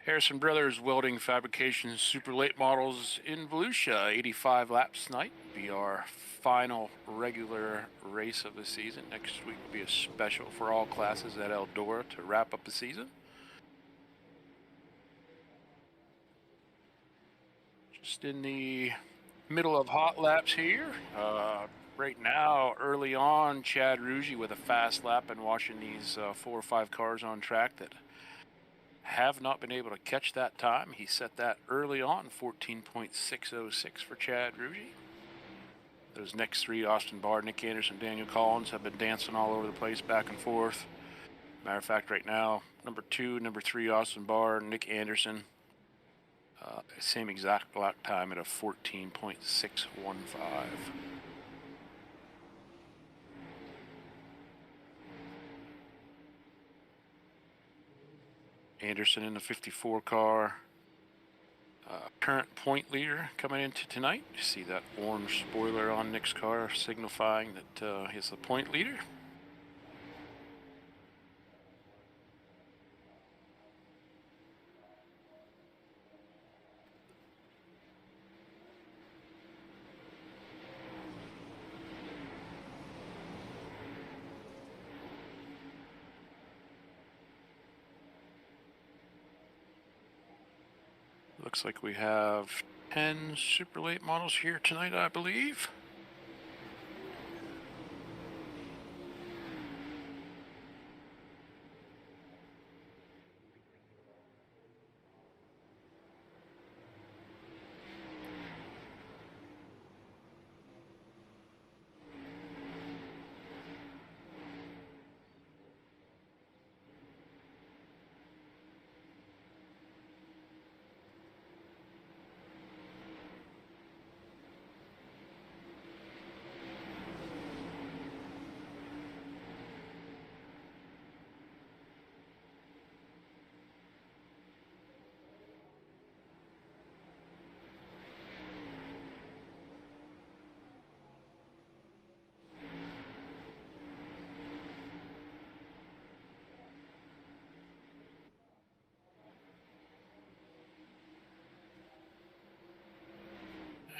Harrison Brothers Welding Fabrication Super Late Models in Volusia. 85 laps tonight. Be our final regular race of the season. Next week will be a special for all classes at Eldora to wrap up the season. Just in the middle of hot laps here. Right now, early on, Chad Rugy with a fast lap and watching these 4 or 5 cars on track that have not been able to catch that time. He set that early on, 14.606 for Chad Rugy. Those next 3, Austin Barr, Nick Anderson, Daniel Collins, have been dancing all over the place, back and forth. Matter of fact, right now, number 2, number 3, Austin Barr, Nick Anderson, same exact lap time at a 14.615. Anderson in the 54 car. Current point leader coming into tonight. You see that orange spoiler on Nick's car signifying that he's the point leader. Looks like we have 10 super late models here tonight, I believe.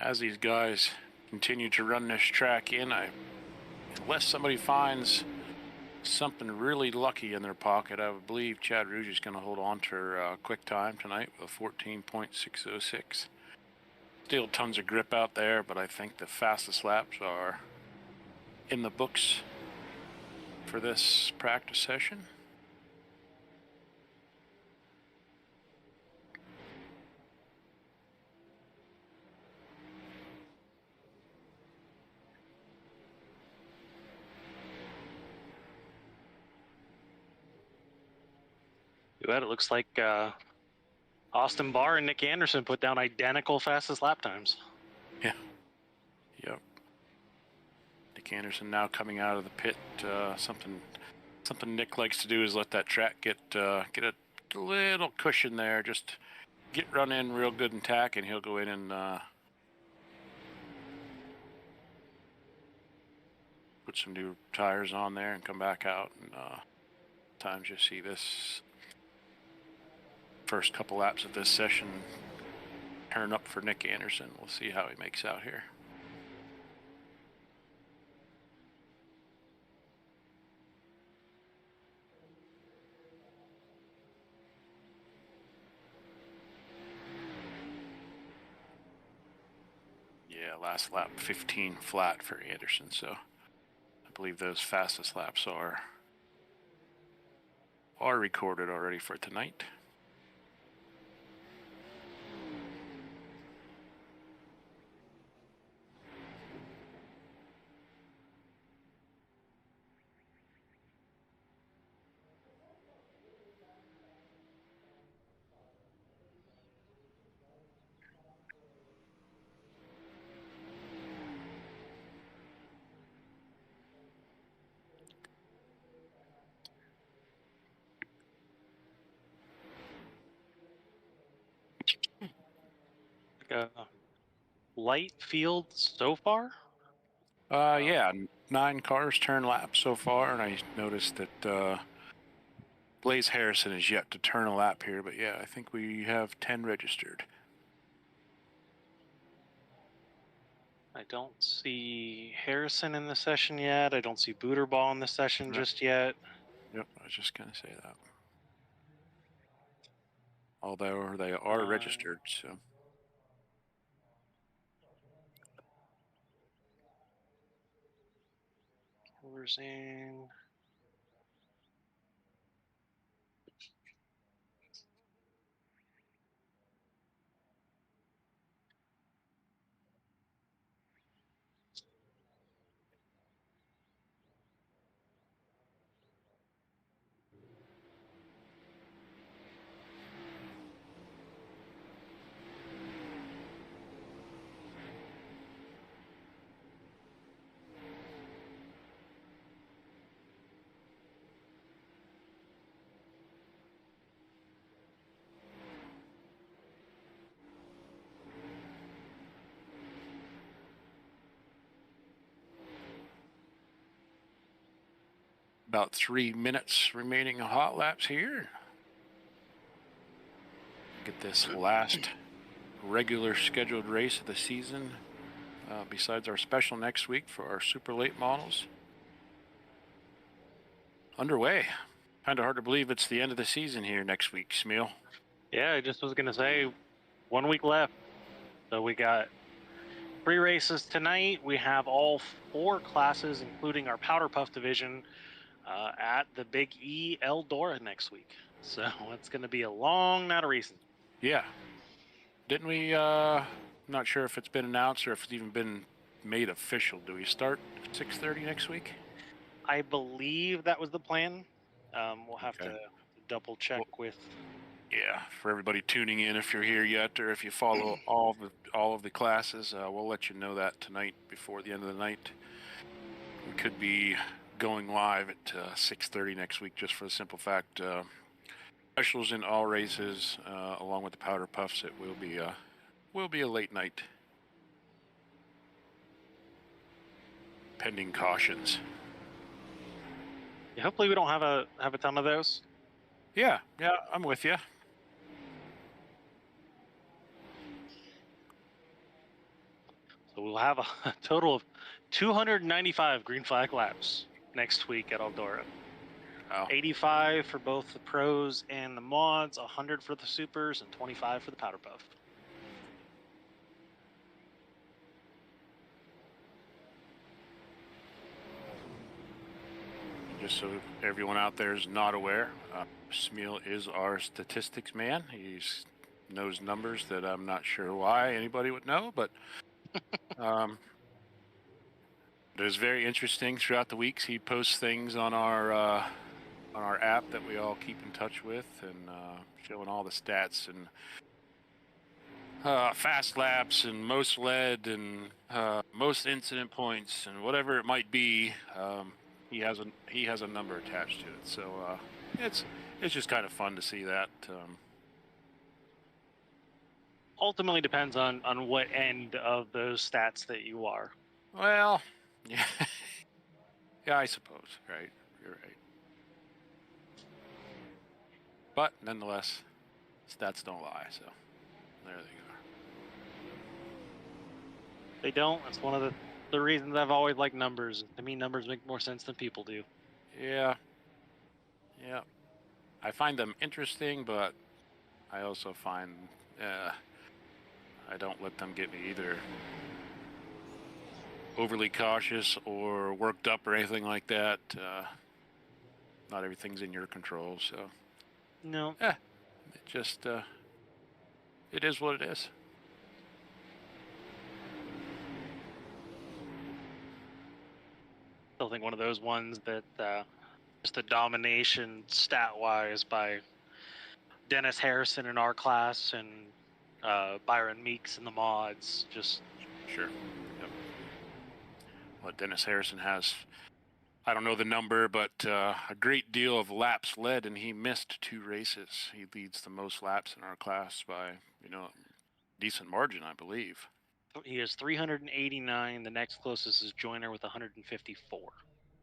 As these guys continue to run this track in, unless somebody finds something really lucky in their pocket, I would believe Chad Rugy is going to hold on to quick time tonight with a 14.606. Still tons of grip out there, but I think the fastest laps are in the books for this practice session. It looks like Austin Barr and Nick Anderson put down identical fastest lap times. Yeah. Yep. Nick Anderson now coming out of the pit. Something Nick likes to do is let that track get a little cushion there. Just run in real good and tack, and he'll go in and put some new tires on there and come back out. And times you see this first couple laps of this session turn up for Nick Anderson. We'll see how he makes out here. Yeah, last lap 15 flat for Anderson, so I believe those fastest laps are recorded already for tonight. Light field so far? Yeah, 9 cars turn laps so far, and I noticed that Blaze Harrison is yet to turn a lap here, but yeah, I think we have 10 registered. I don't see Harrison in the session yet. I don't see Booterball in the session just yet. Yep, I was just going to say that. Although they are registered, so. Closing. About 3 minutes remaining of hot laps here. Get this last regular scheduled race of the season, besides our special next week for our super late models, underway. Kind of hard to believe it's the end of the season here next week, Smeal. Yeah, I just was going to say 1 week left. So we got 3 races tonight. We have all 4 classes, including our Powder Puff division, at the Big E Eldora next week. So it's going to be a long night of racing. Yeah. Didn't we, not sure if it's been announced or if it's even been made official. Do we start 6:30 next week? I believe that was the plan. We'll have to double check with. Yeah, for everybody tuning in, if you're here yet or if you follow all of the classes, we'll let you know that tonight before the end of the night. We could be going live at 6:30 next week, just for the simple fact specials in all races, along with the powder puffs. It will be a late night, pending cautions. Yeah, hopefully we don't have a ton of those. Yeah, I'm with you. So we'll have a total of 295 green flag laps next week at Eldora. Wow. 85 for both the pros and the mods, 100 for the supers, and 25 for the powder puff. Just so everyone out there is not aware, Smeal is our statistics man. He knows numbers that I'm not sure why anybody would know, but it is very interesting. Throughout the weeks, he posts things on our app that we all keep in touch with, and showing all the stats and fast laps and most lead and most incident points and whatever it might be. He has a number attached to it, so it's just kind of fun to see that. Ultimately depends on what end of those stats that you are. Well, yeah, yeah, I suppose. Right, you're right. But nonetheless, stats don't lie. So there they go. They don't. That's one of the reasons I've always liked numbers. To me, numbers make more sense than people do. Yeah. I find them interesting, but I also find I don't let them get me either overly cautious or worked up or anything like that. Not everything's in your control, so No. it just it is what it is. Still think one of those ones that just the domination stat-wise by Dennis Harrison in our class and Byron Meeks in the mods. Just sure. Yep. What Dennis Harrison has, I don't know the number, but a great deal of laps led, and he missed 2 races. He leads the most laps in our class by decent margin, I believe. he has 389. The next closest is Joyner with 154.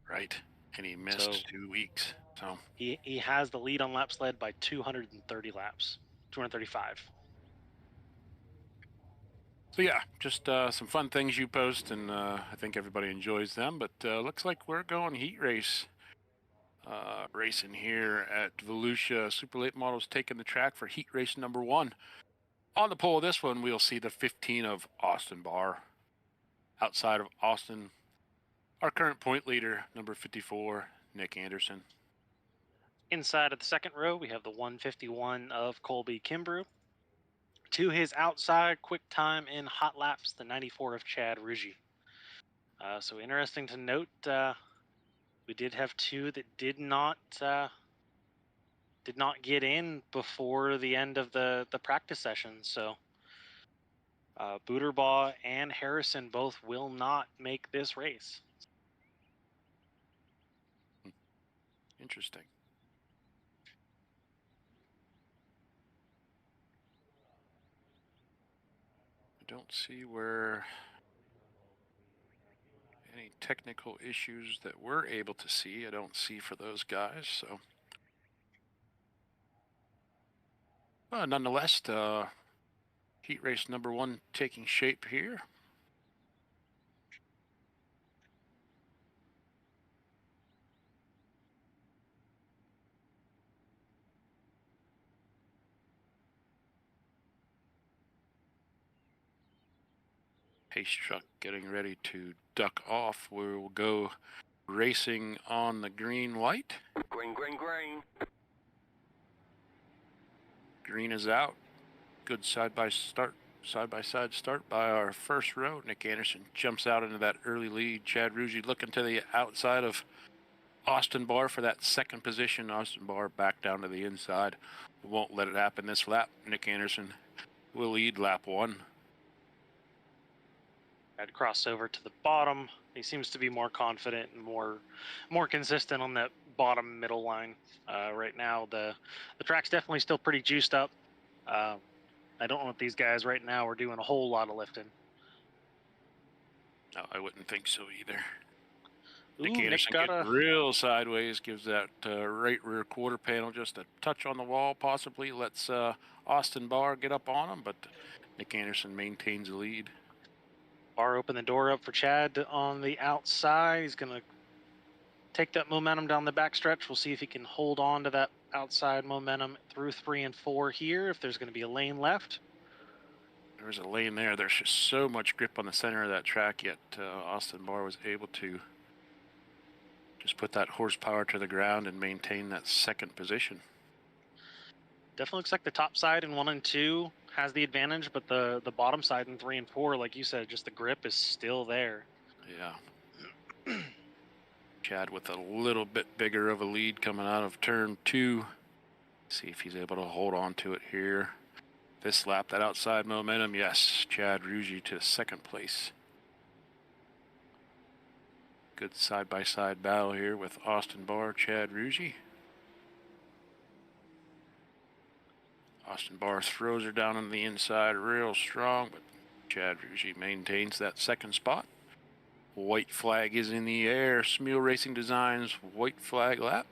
Right. And he missed So 2 weeks. So he has the lead on laps led by 230 laps, 235. So yeah, just some fun things you post, and I think everybody enjoys them. But looks like we're going heat race racing here at Volusia. Superlate Models taking the track for heat race number 1. On the pole of this one, we'll see the 15 of Austin Barr. Outside of Austin, our current point leader, number 54, Nick Anderson. Inside of the second row, we have the 151 of Colby Kimbrough. To his outside, quick time in hot laps, the 94 of Chad Ruggie. So interesting to note, we did have two that did not get in before the end of the practice session. So Booterbaugh and Harrison both will not make this race. Interesting. I don't see where any technical issues that we're able to see. I don't see for those guys. So nonetheless, heat race number 1 taking shape here. Pace truck getting ready to duck off. We'll go racing on the green light. Green, green, green. Green is out. Good side-by-side start by our first row. Nick Anderson jumps out into that early lead. Chad Ruggie looking to the outside of Austin Barr for that second position. Austin Barr back down to the inside. Won't let it happen this lap. Nick Anderson will lead lap 1. I'd cross over to the bottom. He seems to be more confident and more consistent on that bottom middle line. Right now, the track's definitely still pretty juiced up. I don't know if these guys right now are doing a whole lot of lifting. No, I wouldn't think so either. Ooh, Nick Anderson gets real sideways, gives that right rear quarter panel just a touch on the wall, possibly lets Austin Barr get up on him, but Nick Anderson maintains the lead. Barr opened the door up for Chad on the outside. He's going to take that momentum down the backstretch. We'll see if he can hold on to that outside momentum through 3 and 4 here, if there's going to be a lane left. There's a lane there. There's just so much grip on the center of that track, yet Austin Barr was able to just put that horsepower to the ground and maintain that second position. Definitely looks like the top side in 1 and 2 has the advantage, but the bottom side in 3 and 4, like you said, just the grip is still there. Yeah. Chad with a little bit bigger of a lead coming out of turn 2. See if he's able to hold on to it here. This lap, that outside momentum, yes, Chad Ruggie to second place. Good side-by-side battle here with Austin Barr, Chad Ruggie. Austin Barr throws her down on the inside real strong, but Chad Ruggie maintains that second spot. White flag is in the air. Smule Racing Designs white flag lap.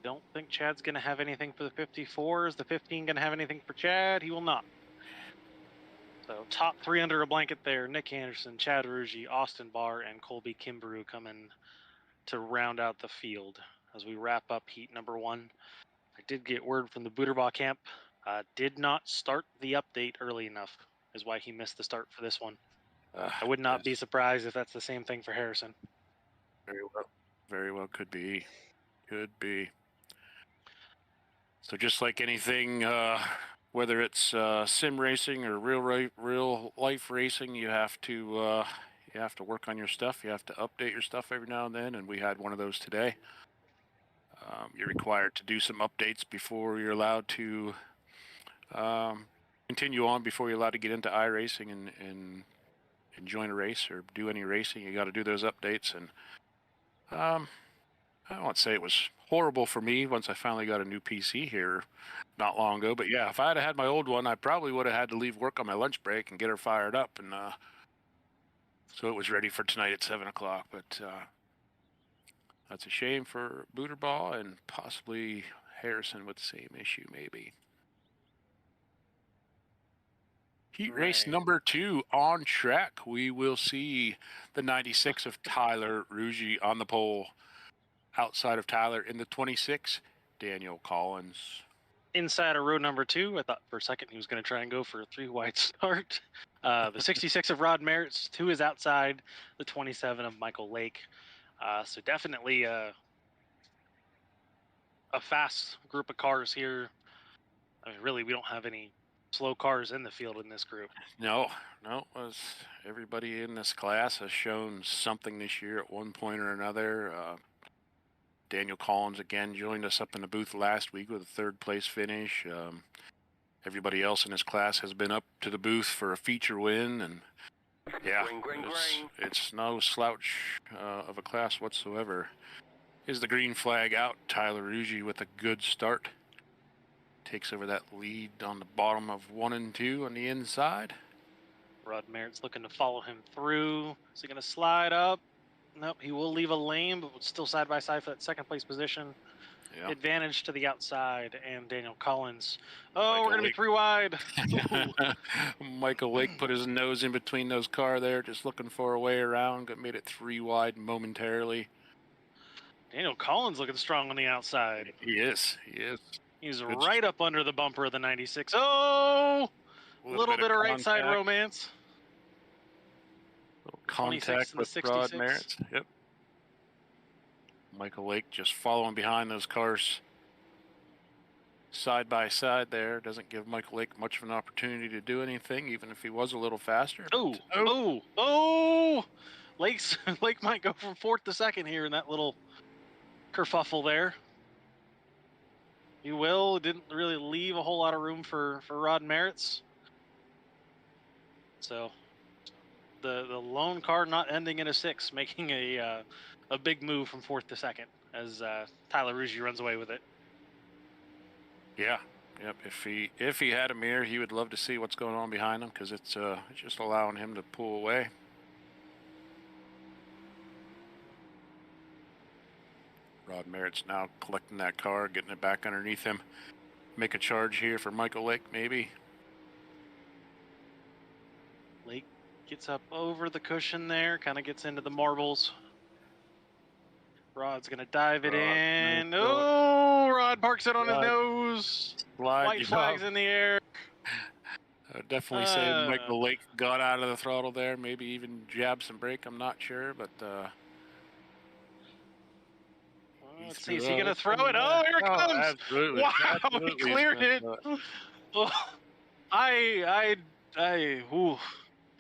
Don't think Chad's going to have anything for the 54. Is the 15 going to have anything for Chad? He will not. So top 3 under a blanket there. Nick Anderson, Chad Ruggie, Austin Barr, and Colby Kimbrough coming to round out the field as we wrap up heat number 1. I did get word from the Booterbaugh camp. Did not start the update early enough is why he missed the start for this one. I would not be surprised if that's the same thing for Harrison. Very well could be. Could be. So just like anything, whether it's sim racing or real life racing, you have to work on your stuff. You have to update your stuff every now and then, and we had one of those today. You're required to do some updates before you're allowed to continue on, before you're allowed to get into iracing and join a race or do any racing. You got to do those updates, and I won't say it was horrible for me once I finally got a new PC here not long ago, but yeah, if I had my old one, I probably would have had to leave work on my lunch break and get her fired up, and so it was ready for tonight at 7 o'clock. But That's a shame for Booterbaugh and possibly Harrison with the same issue, maybe. Heat race number 2 on track. We will see the 96 of Tyler Rugy on the pole. Outside of Tyler in the 26, Daniel Collins. Inside of row number 2, I thought for a second he was going to try and go for a 3-wide start. The 66 of Rod Merritt's to his outside, the 27 of Michael Lake. So definitely a fast group of cars here. I mean, really, we don't have any slow cars in the field in this group. No. Everybody in this class has shown something this year at one point or another. Daniel Collins again joined us up in the booth last week with a 3rd place finish. Everybody else in his class has been up to the booth for a feature win, and yeah, it's no slouch of a class whatsoever. Is the green flag out? Tyler Rugy with a good start. Takes over that lead on the bottom of 1 and 2 on the inside. Rod Merritt's looking to follow him through. Is he going to slide up? Nope, he will leave a lane, but still side by side for that 2nd place position. Yeah. Advantage to the outside, and Daniel Collins. Oh, we're going to be 3 wide. Michael Lake put his nose in between those cars there, just looking for a way around. Made it 3 wide momentarily. Daniel Collins looking strong on the outside. He is. He's good. Right up under the bumper of the 96. Oh! A little bit of right side romance. Little contact with Rod Merritt. Yep. Michael Lake just following behind those cars side by side there. Doesn't give Michael Lake much of an opportunity to do anything, even if he was a little faster. Oh! Lake might go from 4th to 2nd here in that little kerfuffle there. He didn't really leave a whole lot of room for Rod Merritt's. So the lone car not ending in a 6, making a big move from 4th to 2nd as Tyler Rugy runs away with it. Yeah. Yep. If he had a mirror, he would love to see what's going on behind him, because it's just allowing him to pull away. Rod Merritt's now collecting that car, getting it back underneath him. Make a charge here for Michael Lake, maybe. Lake gets up over the cushion there, kind of gets into the marbles. Rod's going to dive it in. Oh, Rod parks it on his nose. White flags in the air. I would definitely say Michael Lake got out of the throttle there, maybe even jabbed some brake. I'm not sure, but... let's see, is he going to throw it? Oh, here it comes! Absolutely. Wow, absolutely. He cleared it!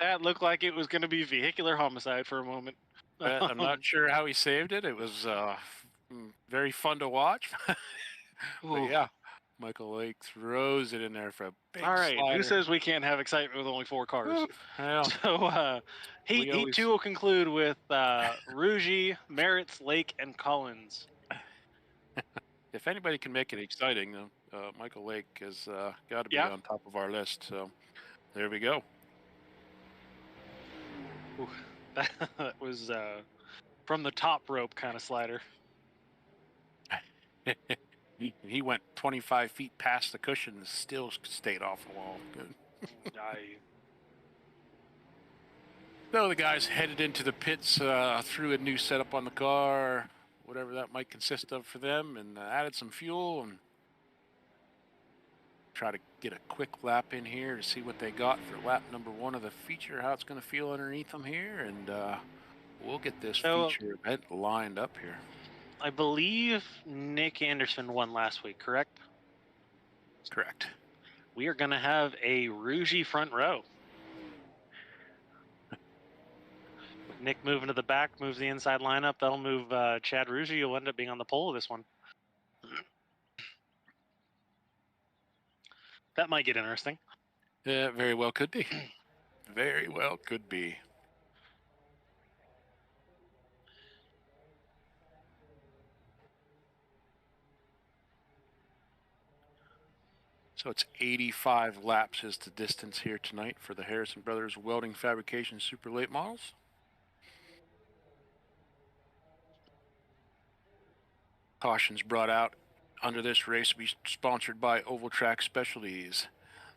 That looked like it was going to be vehicular homicide for a moment. I'm not sure how he saved it. It was very fun to watch. But yeah, Michael Lake throws it in there for a big slider. Who says we can't have excitement with only 4 cars? Well, so Heat 2 will conclude with Rugy, Merritt's, Lake, and Collins. If anybody can make it exciting, Michael Lake has got to be on top of our list. So there we go. Ooh, that was from the top rope kind of slider. He went 25 feet past the cushion and still stayed off the wall. Good. So the guys headed into the pits, threw a new setup on the car, whatever that might consist of for them, and added some fuel and try to get a quick lap in here to see what they got for lap number 1 of the feature, how it's going to feel underneath them here, and we'll get this feature event lined up here. I believe Nick Anderson won last week, correct? Correct. We are going to have a Rugy front row. Nick moving to the back, moves the inside lineup. That'll move Chad Rugy. You'll end up being on the pole of this one. That might get interesting. Yeah, very well could be. Very well could be. So it's 85 laps is the distance here tonight for the Harrison Brothers Welding Fabrication Super Late models. Cautions brought out under this race will be sponsored by Oval Track Specialties,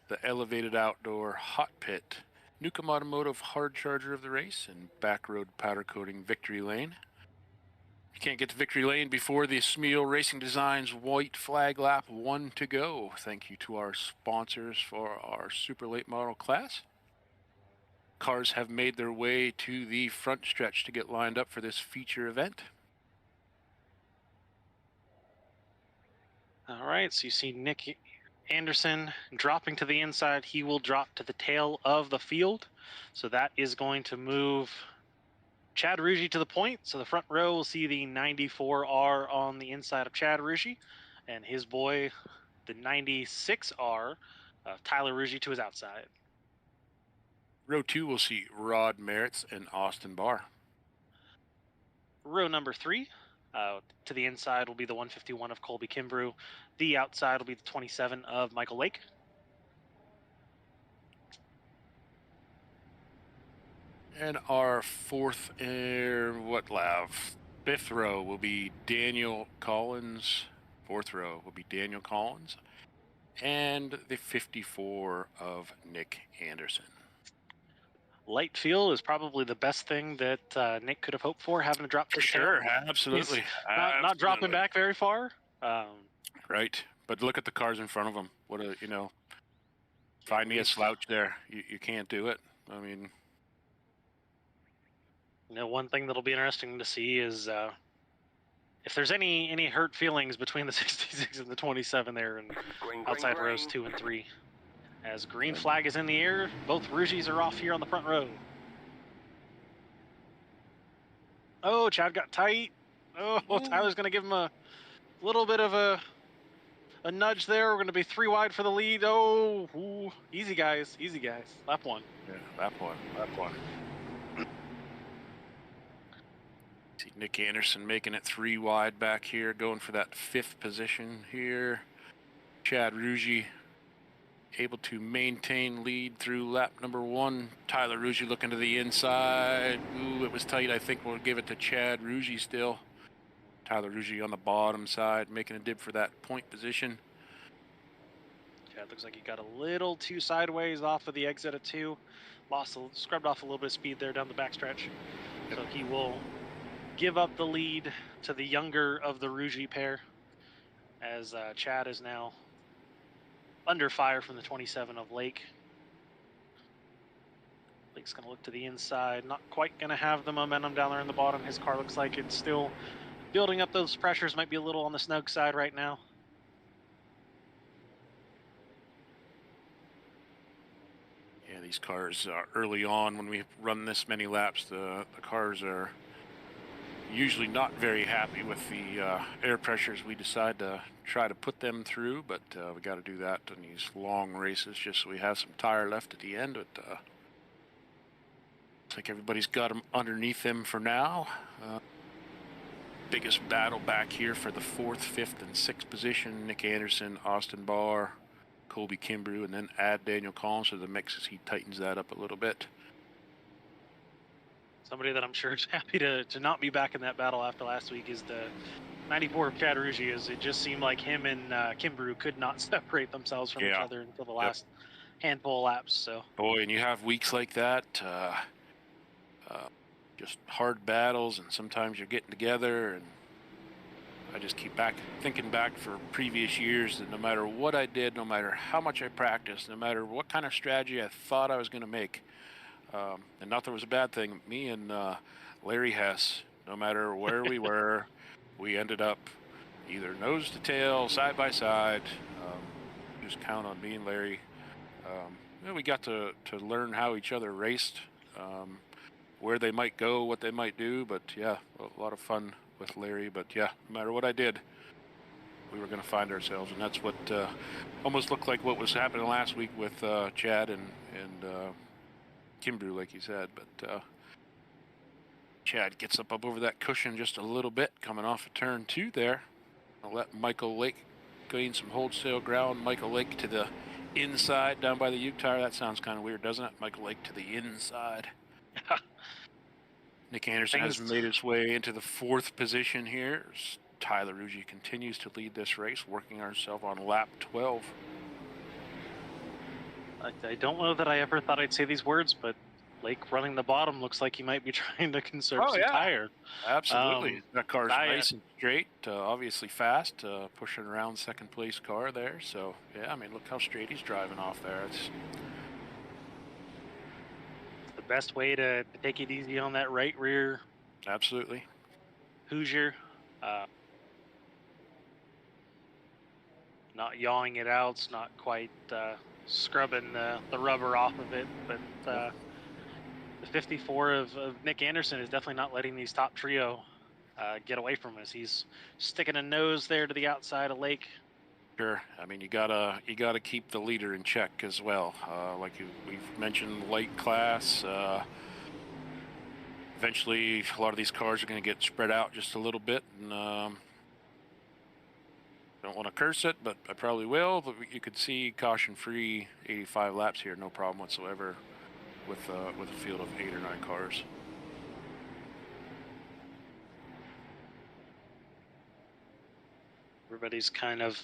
the Elevated Outdoor Hot Pit, Newcomb Automotive Hard Charger of the race, and Backroad Powder Coating Victory Lane. You can't get to Victory Lane before the Smeal Racing Designs White Flag Lap 1 to go. Thank you to our sponsors for our super late model class. Cars have made their way to the front stretch to get lined up for this feature event. All right, so you see Nick Anderson dropping to the inside. He will drop to the tail of the field. So that is going to move Chad Ruggie to the point. So the front row will see the 94R on the inside of Chad Ruggie, and his boy, the 96R, Tyler Ruggie, to his outside. Row 2 will see Rod Merritts and Austin Barr. Row number 3, to the inside will be the 151 of Colby Kimbrough. The outside will be the 27 of Michael Lake. And our fifth row will be Daniel Collins. Fourth row will be Daniel Collins. And the 54 of Nick Anderson. Light field is probably the best thing that Nick could have hoped for, having to drop to For the sure, tail. absolutely. Not dropping back very far. Right, but look at the cars in front of him. What a, find me a slouch there. You can't do it. I mean, one thing that'll be interesting to see is if there's any hurt feelings between the 66 and the 27 there and outside rows 2 and 3. As green flag is in the air, both Ruggies are off here on the front row. Oh, Chad got tight. Oh, Tyler's going to give him a little bit of a nudge there. We're going to be 3 wide for the lead. Oh, ooh. Easy guys, easy guys. Lap 1. Yeah, lap one. See Nick Anderson making it 3 wide back here, going for that 5th position here. Chad Ruggie able to maintain lead through lap number 1. Tyler Ruggie looking to the inside. Ooh, it was tight. I think we'll give it to Chad Ruggie still. Tyler Ruggie on the bottom side, making a dip for that point position. Chad looks like he got a little too sideways off of the exit at 2. Scrubbed off a little bit of speed there down the backstretch. So he will give up the lead to the younger of the Ruggie pair, as Chad is now under fire from the 27 of Lake. Lake's going to look to the inside, not quite going to have the momentum down there in the bottom. His car looks like it's still building up those pressures, might be a little on the snug side right now. Yeah, these cars early on, when we run this many laps, the cars are usually not very happy with the air pressures we decide to try to put them through, but we got to do that in these long races just so we have some tire left at the end. But looks like everybody's got them underneath them for now. Biggest battle back here for the 4th, 5th, and 6th position. Nick Anderson, Austin Barr, Colby Kimbrough, and then add Daniel Collins to the mix as he tightens that up a little bit. Somebody that I'm sure is happy to not be back in that battle after last week is the 94 of Chad Ruggie. As it just seemed like him and Kimbrough could not separate themselves from each other until the last handful of laps. So boy, and you have weeks like that, just hard battles, and sometimes you're getting together, and I just keep thinking back for previous years that no matter what I did, no matter how much I practiced, no matter what kind of strategy I thought I was going to make, and not that it was a bad thing, me and Larry Hess, no matter where we were, we ended up either nose to tail, side by side. Just count on me and Larry. We got to learn how each other raced, where they might go, what they might do. But yeah, a lot of fun with Larry. But yeah, no matter what I did, we were going to find ourselves, and that's what almost looked like what was happening last week with Chad and Kimbrough, like you said. But Chad gets up over that cushion just a little bit, coming off of turn 2 there. I'll let Michael Lake gain some wholesale ground. Michael Lake to the inside down by the Uke tire. That sounds kind of weird, doesn't it? Michael Lake to the inside. Nick Anderson has made his way into the 4th position here. Tyler Rugy continues to lead this race, working ourselves on lap 12. I don't know that I ever thought I'd say these words, but Lake running the bottom looks like he might be trying to conserve some tire. Absolutely. That car's I, nice and straight, obviously fast, pushing around second place car there. So, yeah, I mean, look how straight he's driving off there. It's the best way to take it easy on that right rear absolutely. Hoosier. Not yawing it out. It's not quite scrubbing the rubber off of it, but the 54 of Nick Anderson is definitely not letting these top trio get away from us. He's sticking a nose there to the outside of Lake. Sure. I mean, you gotta keep the leader in check as well. Like we've mentioned, light class. Eventually, a lot of these cars are going to get spread out just a little bit, and don't want to curse it, but I probably will. But you could see caution-free 85 laps here, no problem whatsoever, with a field of 8 or 9 cars. Everybody's kind of,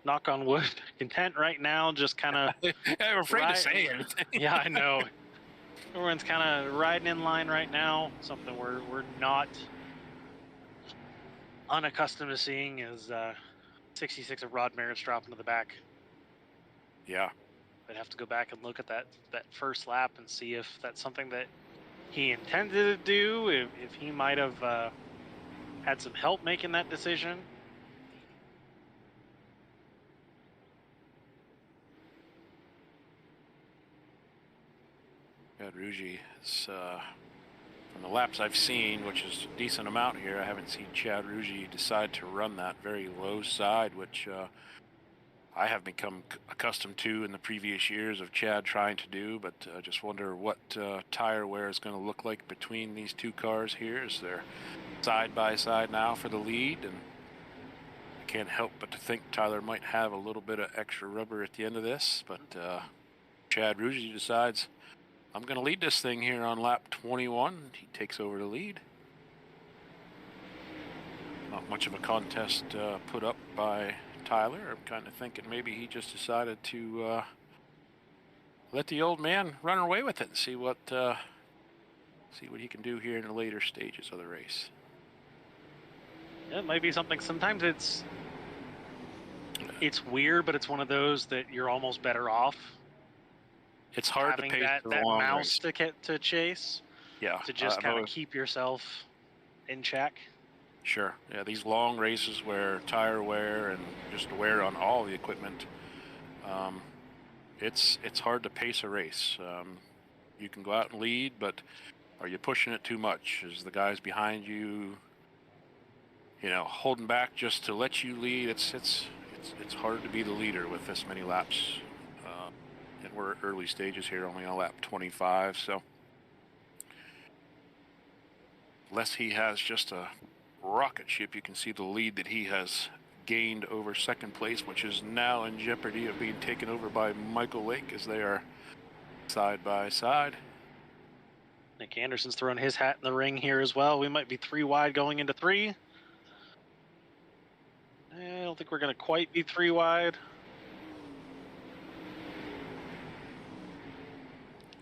knock on wood, content right now, just kind of I'm afraid to say anything. Yeah, I know. Everyone's kind of riding in line right now. Something we're not unaccustomed to seeing is 66 of Rod Merritt's dropping to the back. Yeah. I'd have to go back and look at that first lap and see if that's something that he intended to do, if he might have had some help making that decision. Rugy is, from the laps I've seen, which is a decent amount here, I haven't seen Chad Rugy decide to run that very low side, which I have become accustomed to in the previous years of Chad trying to do, but I just wonder what tire wear is going to look like between these two cars here as they're side by side now for the lead, and I can't help but to think Tyler might have a little bit of extra rubber at the end of this, but Chad Rugy decides, I'm going to lead this thing here on lap 21. He takes over the lead. Not much of a contest put up by Tyler. I'm kind of thinking maybe he just decided to let the old man run away with it and see what he can do here in the later stages of the race. Yeah, it might be something. Sometimes it's weird, but it's one of those that you're almost better off. It's hard to pace that long mouse race. to chase. Yeah. To just kind of keep yourself in check. Sure. Yeah, these long races where tire wear and just wear on all the equipment, it's hard to pace a race. You can go out and lead, but are you pushing it too much? Is the guys behind you, holding back just to let you lead? It's hard to be the leader with this many laps. And we're early stages here, only on lap 25, so unless he has just a rocket ship, you can see the lead that he has gained over second place, which is now in jeopardy of being taken over by Michael Lake as they are side by side. Nick Anderson's throwing his hat in the ring here as well. We might be 3 wide going into 3. I don't think we're going to quite be 3 wide.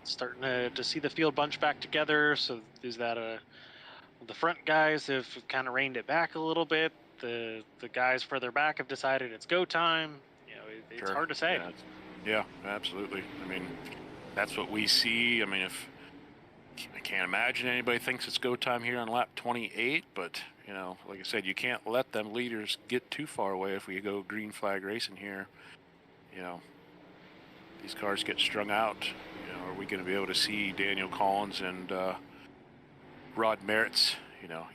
Starting to see the field bunch back together. So is that the front guys have kind of reined it back a little bit. The guys further back have decided it's go time. It's Sure. hard to say. Yeah, absolutely. I mean, that's what we see. I mean, I can't imagine anybody thinks it's go time here on lap 28, but like I said, you can't let them leaders get too far away if we go green flag racing here. These cars get strung out. Are we going to be able to see Daniel Collins and Rod Merritt's,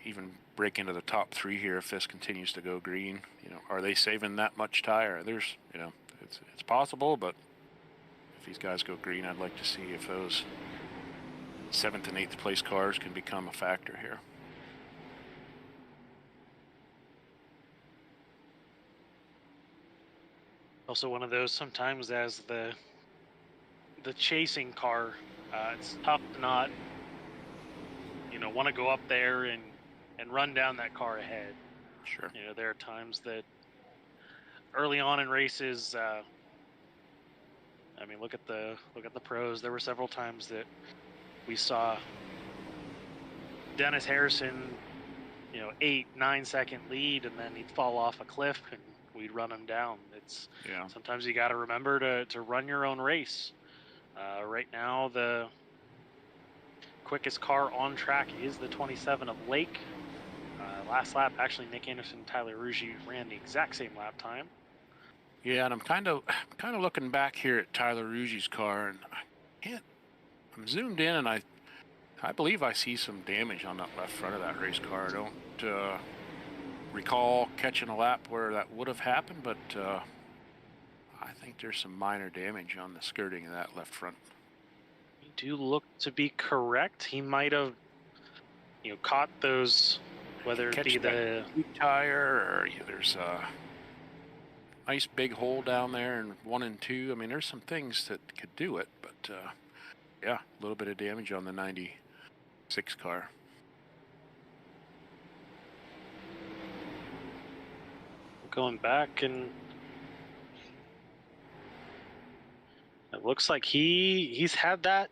even break into the top 3 here if this continues to go green? Are they saving that much tire? There's, it's possible, but if these guys go green, I'd like to see if those 7th and 8th place cars can become a factor here. Also one of those sometimes as the chasing car, it's tough to not, want to go up there and run down that car ahead. Sure. You know, there are times that early on in races, I mean, look at the pros. There were several times that we saw Dennis Harrison, 8-9 second lead, and then he'd fall off a cliff and we'd run him down. It's Yeah. sometimes you got to remember to run your own race. Right now, the quickest car on track is the 27 of Lake. Last lap, actually, Nick Anderson and Tyler Rugy ran the exact same lap time. Yeah, and I'm kind of looking back here at Tyler Rugy's car, and I'm zoomed in, and I believe I see some damage on that left front of that race car. I don't recall catching a lap where that would have happened, but I think there's some minor damage on the skirting of that left front. You do look to be correct. He might have, caught those, whether it be the tire, or there's a nice big hole down there in 1 and 2. I mean, there's some things that could do it, but yeah, a little bit of damage on the 96 car. Going back, and it looks like he's had that.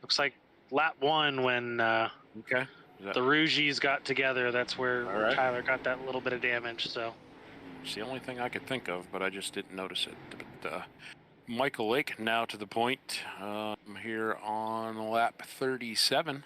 Looks like lap 1 when okay. The Rugies got together. That's where right. Tyler got that little bit of damage. So it's the only thing I could think of, but I just didn't notice it. But Michael Lake now to the point here on lap 37.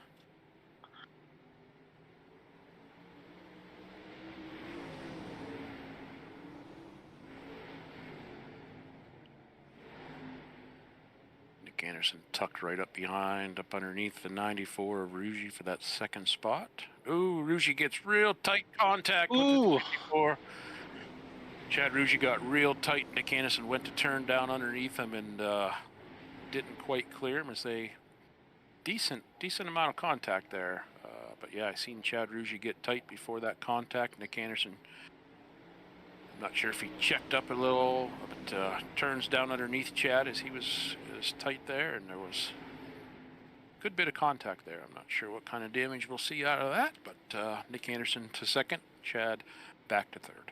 Nick Anderson tucked right up behind, up underneath the 94 of Rugy for that second spot. Ooh, Rugy gets real tight contact with the 94. Chad Rugy got real tight. Nick Anderson went to turn down underneath him and didn't quite clear him. As a decent amount of contact there. But yeah, I seen Chad Rugy get tight before that contact. Nick Anderson, I'm not sure if he checked up a little, but turns down underneath Chad as he was tight there, and there was a good bit of contact there. I'm not sure what kind of damage we'll see out of that, but Nick Anderson to second, Chad back to third.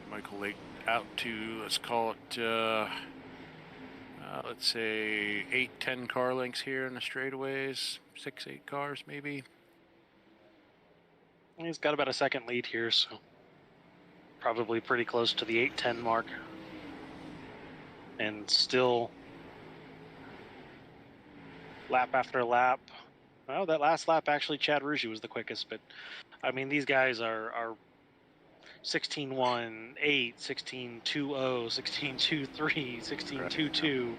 Michael Lake out to, let's call it, let's say 8-10 car lengths here in the straightaways, 6-8 cars maybe. He's got about a second lead here, so probably pretty close to the 8-10 mark. And still lap after lap. Well, that last lap, actually, Chad Rugy was the quickest, but I mean, these guys are 16-1, 8, 16-2-0, 16-2-3, 16-2-2.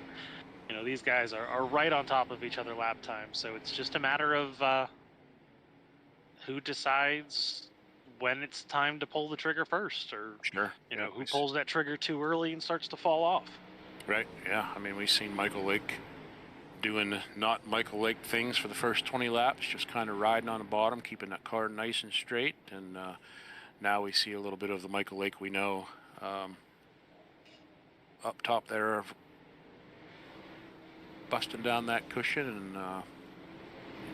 These guys are right on top of each other lap time. So it's just a matter of who decides when it's time to pull the trigger first, or sure, who pulls that trigger too early and starts to fall off. Right. Yeah. I mean, we've seen Michael Lake doing not Michael Lake things for the first 20 laps, just kind of riding on the bottom, keeping that car nice and straight. And now we see a little bit of the Michael Lake we know up top there, busting down that cushion. And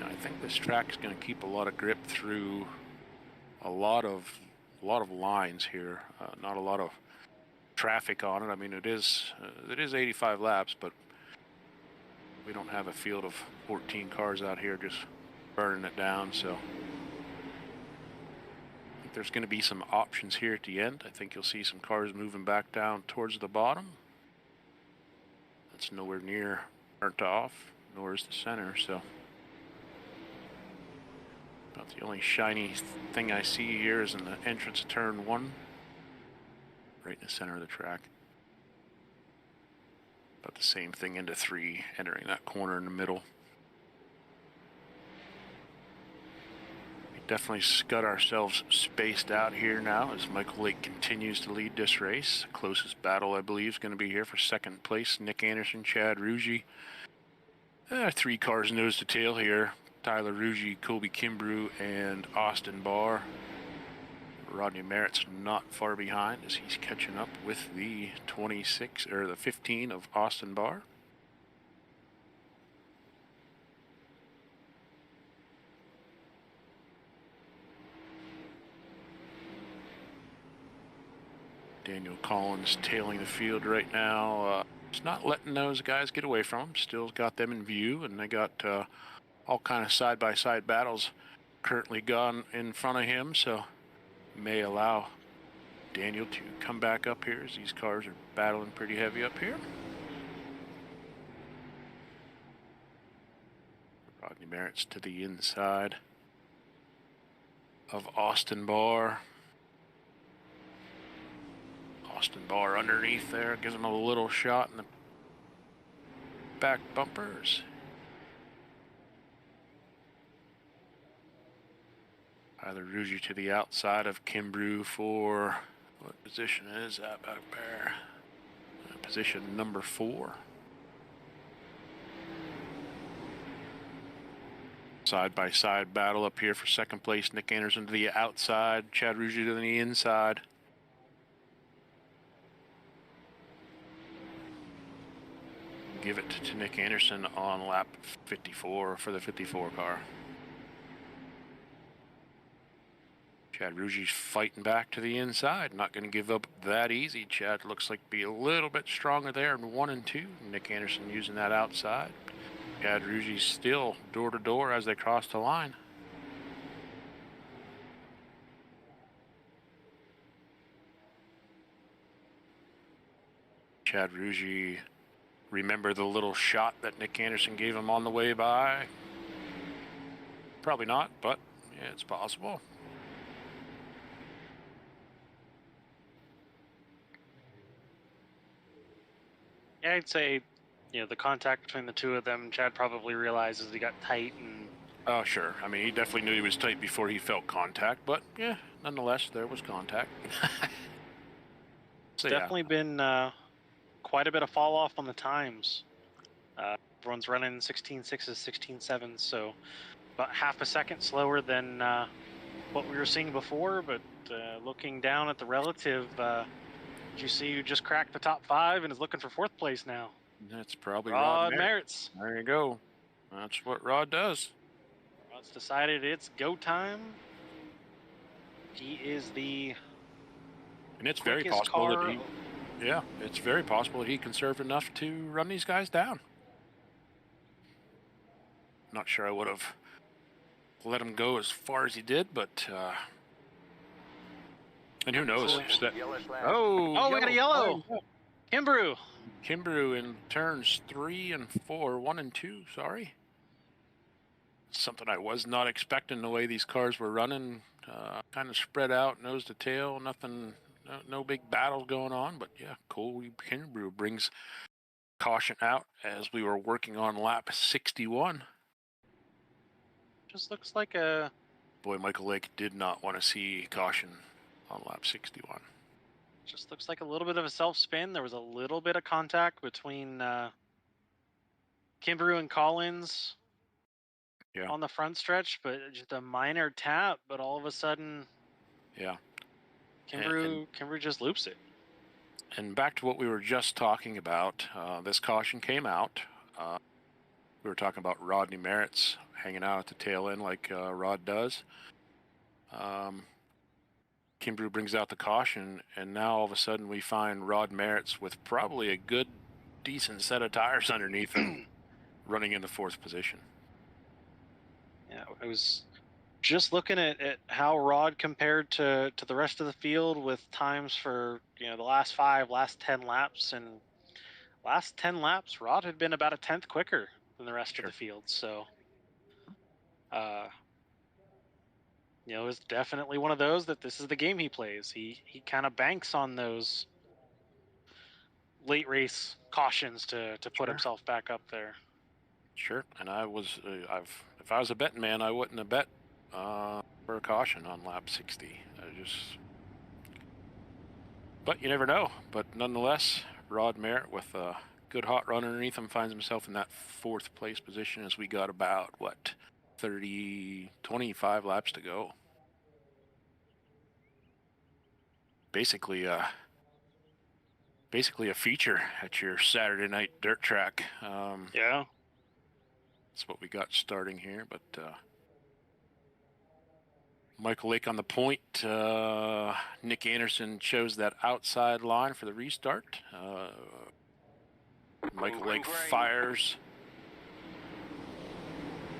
I think this track is going to keep a lot of grip through a lot of lines here. Not a lot of traffic on it. I mean, it is 85 laps, but we don't have a field of 14 cars out here just burning it down. So I think there's going to be some options here at the end. I think you'll see some cars moving back down towards the bottom. That's nowhere near burnt off, nor is the center. So about the only shiny thing I see here is in the entrance of turn 1, right in the center of the track. About the same thing into 3, entering that corner in the middle. We definitely got ourselves spaced out here now as Michael Lake continues to lead this race. The closest battle, I believe, is going to be here for second place. Nick Anderson, Chad Rugy. 3 cars nose to tail here. Tyler Ruggie, Colby Kimbrew, and Austin Barr. Rodney Merritt's not far behind as he's catching up with the 26 or the 15 of Austin Barr. Daniel Collins tailing the field right now. It's not letting those guys get away from him. Still got them in view, and they got all kind of side-by-side battles currently gone in front of him, so may allow Daniel to come back up here as these cars are battling pretty heavy up here. Rodney Merritt's to the inside of Austin Barr. Austin Barr underneath there, gives him a little shot in the back bumpers. Tyler Ruggie to the outside of Kimbrew for, what position is that back there? Position number 4. Side-by-side battle up here for second place. Nick Anderson to the outside, Chad Ruggie to the inside. Give it to Nick Anderson on lap 54 for the 54 car. Chad Ruggie's fighting back to the inside. Not going to give up that easy. Chad looks like be a little bit stronger there in 1 and 2. Nick Anderson using that outside. Chad Ruggie's still door to door as they cross the line. Chad Ruggie, remember the little shot that Nick Anderson gave him on the way by? Probably not, but yeah, it's possible. Yeah, I'd say, the contact between the two of them, Chad probably realizes he got tight and... Oh, sure. I mean, he definitely knew he was tight before he felt contact, but yeah, nonetheless, there was contact. So definitely been quite a bit of fall off on the times. Everyone's running 16.6s, 16.7s, so about half a second slower than what we were seeing before, but looking down at the relative, did you see who just cracked the top 5 and is looking for 4th place now? That's probably Rod Merritt's. There you go. That's what Rod does. Rod's decided it's go time. He is the... And it's very possible that he... Yeah, it's very possible that he conserved enough to run these guys down. Not sure I would have let him go as far as he did, but... and who knows? Oh, we got a yellow! Kimbrew! Kimbrew in turns 3 and 4, 1 and 2, sorry. Something I was not expecting the way these cars were running. Kind of spread out, nose to tail, nothing, no big battles going on. But yeah, Colby Kimbrew brings caution out as we were working on lap 61. Just looks like a... Boy, Michael Lake did not want to see caution on lap 61. Just looks like a little bit of a self-spin. There was a little bit of contact between Kimbrew and Collins on the front stretch, but just a minor tap, but all of a sudden, Kimbrew just loops it. And back to what we were just talking about, this caution came out. We were talking about Rodney Merritt's hanging out at the tail end like Rod does. Kimbrew brings out the caution, and now all of a sudden we find Rod Merritt's with probably a good, decent set of tires underneath him, running in the 4th position. Yeah, I was just looking at how Rod compared to the rest of the field with times for the last 10 laps, and last 10 laps Rod had been about a 10th quicker than the rest of the field. So, it's definitely one of those that this is the game he plays. He kind of banks on those late race cautions to put himself back up there. Sure, and I was, if I was a betting man, I wouldn't have bet for a caution on lap 60. But you never know. But nonetheless, Rod Merritt with a good hot run underneath him, finds himself in that 4th place position as we got about, what, 25 laps to go. Basically a feature at your Saturday night dirt track. Yeah. That's what we got starting here, but Michael Lake on the point. Nick Anderson chose that outside line for the restart. Michael Lake fires.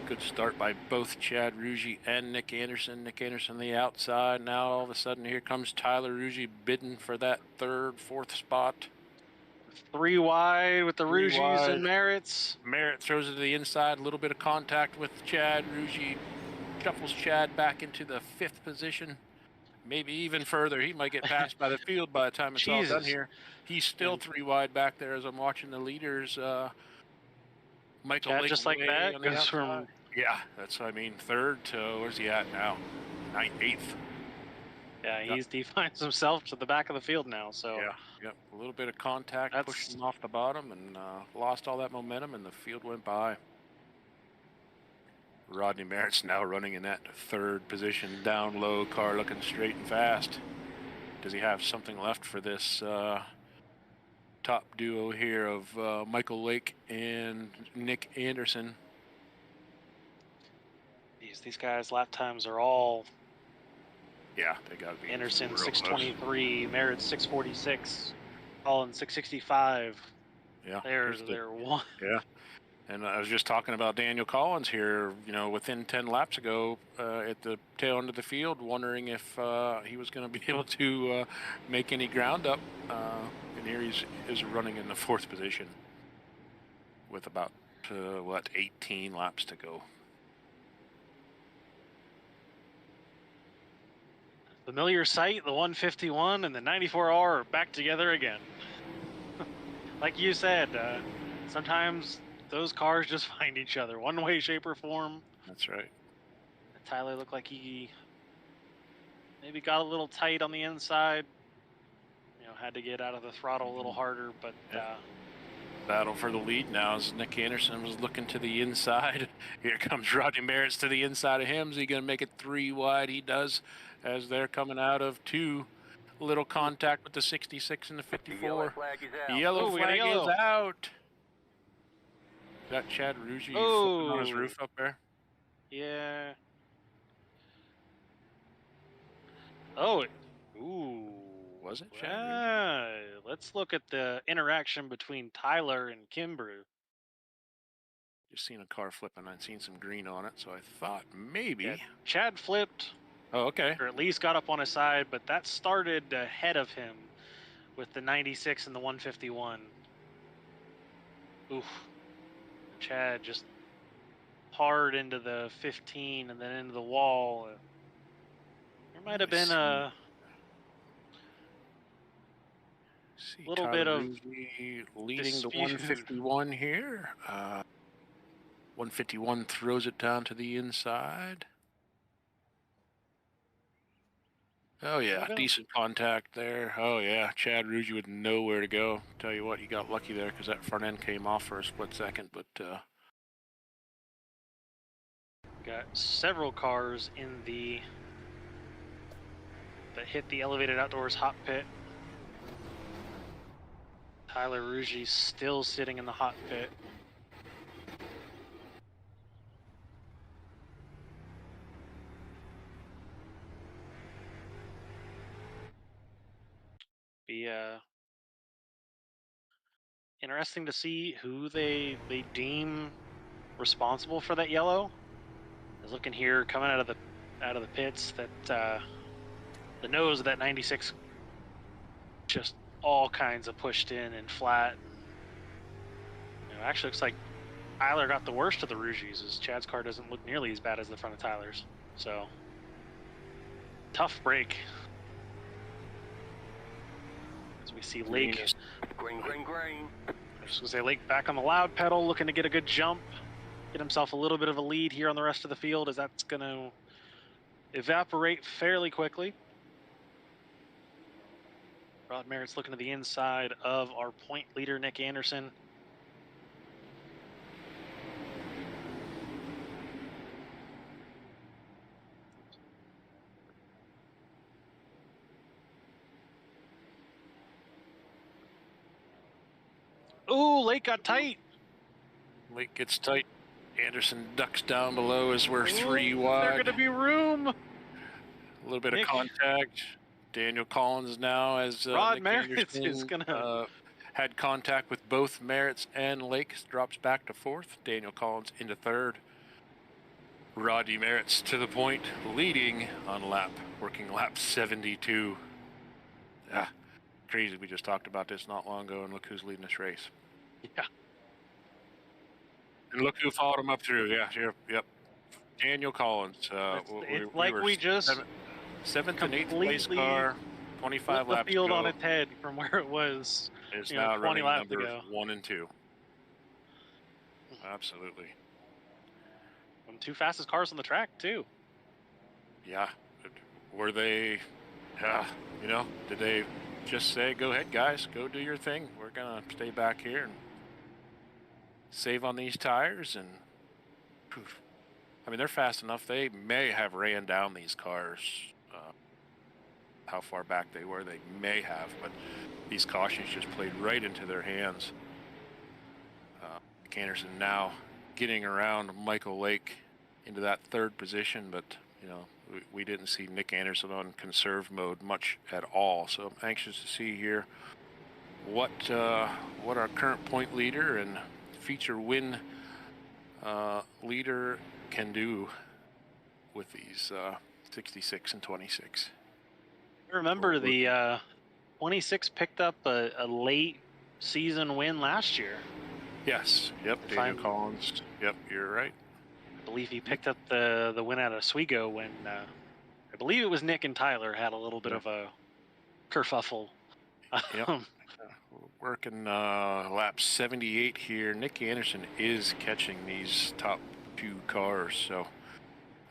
Good start by both Chad Ruggie and Nick Anderson. Nick Anderson on the outside. Now all of a sudden here comes Tyler Ruggie bidding for that 3rd, 4th spot. 3 wide with the Three Ruggies wide. and Merritts. Merritt throws it to the inside. A little bit of contact with Chad. Ruggie shuffles Chad back into the 5th position. Maybe even further. He might get passed by the field by the time it's all done here. He's still 3 wide back there as I'm watching the leaders. Michael Lake just like that goes from that's what I mean. 3rd to where's he at now? 8th. Yeah, he defines himself to the back of the field now. So a little bit of contact pushed him off the bottom and lost all that momentum, and the field went by. Rodney Merritt's now running in that 3rd position, down low, car looking straight and fast. Does he have something left for this top duo here of Michael Lake and Nick Anderson? These guys' lap times are all. Yeah, they got to be. Anderson 623, Merritt 646, Collins 665. Yeah, there's their one. Yeah. And I was just talking about Daniel Collins here, within 10 laps ago at the tail end of the field, wondering if he was going to be able to make any ground up. And here he's running in the 4th position with about, 18 laps to go. Familiar sight, the 151 and the 94R are back together again. Like you said, sometimes those cars just find each other, one way, shape, or form. That's right. Tyler looked like he maybe got a little tight on the inside. Had to get out of the throttle a little harder, but battle for the lead now as Nick Anderson was looking to the inside. Here comes Rodney Merritt to the inside of him. Is he going to make it 3 wide? He does, as they're coming out of 2. Little contact with the 66 and the 54. The yellow flag is out. Yellow flag is out. Got Chad Ruggie flipping on his roof up there. Yeah. Oh. Ooh. Was it Chad? Yeah. Let's look at the interaction between Tyler and Kimbrough. Just seen a car flipping. I'd seen some green on it, so I thought maybe. Yeah, Chad flipped. Oh, okay. Or at least got up on his side, but that started ahead of him with the 96 and the 151. Oof. Chad just hard into the 15 and then into the wall. There might have been a little bit of leading dispute. the 151 here. 151 throws it down to the inside. Oh, yeah, decent contact there. Oh, yeah, Chad Ruggie with nowhere to go. Tell you what, you got lucky there because that front end came off for a split second, but... Got several cars in that hit the elevated outdoors hot pit. Tyler Ruggie still sitting in the hot pit. Be interesting to see who they deem responsible for that yellow. I was looking here, coming out of the pits, that the nose of that 96 just all kinds of pushed in and flat. Actually looks like Tyler got the worst of the Ruggies, as Chad's car doesn't look nearly as bad as the front of Tyler's. So tough break. As we see Lake. Green. I was just gonna say Lake back on the loud pedal, looking to get a good jump, get himself a little bit of a lead here on the rest of the field, as that's going to evaporate fairly quickly. Rod Merritt's looking to the inside of our point leader, Nick Anderson. Oh, Lake got tight. Lake gets tight. Anderson ducks down below as we're 3 There's wide. going to be room. A little bit Nick. of contact. Daniel Collins now as Rod Nick Merritt is Anderson gonna had contact with both Merritts and Lake. Drops back to 4th. Daniel Collins into 3rd. Rodney Merritt's to the point, leading on working lap 72. Ah, crazy. We just talked about this not long ago, and look who's leading this race. Yeah. And look who followed him up through. Yeah, yep. Daniel Collins. It's like we just seventh and 8th place car, 25 laps the field to go. on its head from where it was. Is now 20 running laps numbers ago. 1 and 2. Absolutely. And 2 fastest cars on the track too. Yeah. Were they? Did they just say, "Go ahead, guys, go do your thing. We're gonna stay back here and save on these tires"? And poof. I mean, they're fast enough. They may have ran down these cars. How far back they were, they may have, but these cautions just played right into their hands. Nick Anderson now getting around Michael Lake into that 3rd position, but we didn't see Nick Anderson on conserve mode much at all. So I'm anxious to see here what our current point leader and feature win leader can do with these 66 and 26. I remember the 26 picked up a late season win last year. Yes. Yep. Daniel Collins. Yep. You're right. I believe he picked up the win out of Oswego when I believe it was Nick and Tyler had a little bit of a kerfuffle. Yep. Working lap 78 here. Nick Anderson is catching these top 2 cars, so